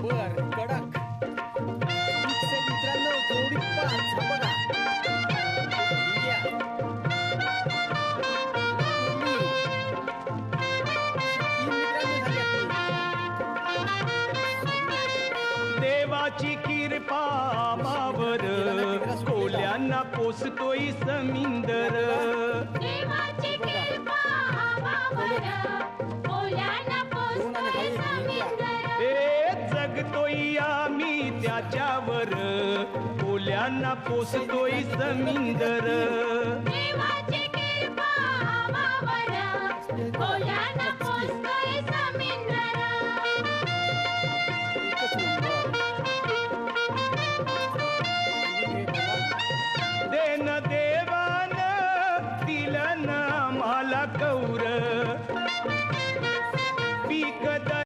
बर कडक मित्रांनो जोडी पाच बघा या. देवाची कृपा मावर कोल्यांना पोसतोय समिंदर. देवाची कृपा आम्हावर कोल्यांना पोसतोय समिंदर. ए जगतोय आम्ही त्याच्यावर कोल्यांना पोसतोय समिंदर. देवाची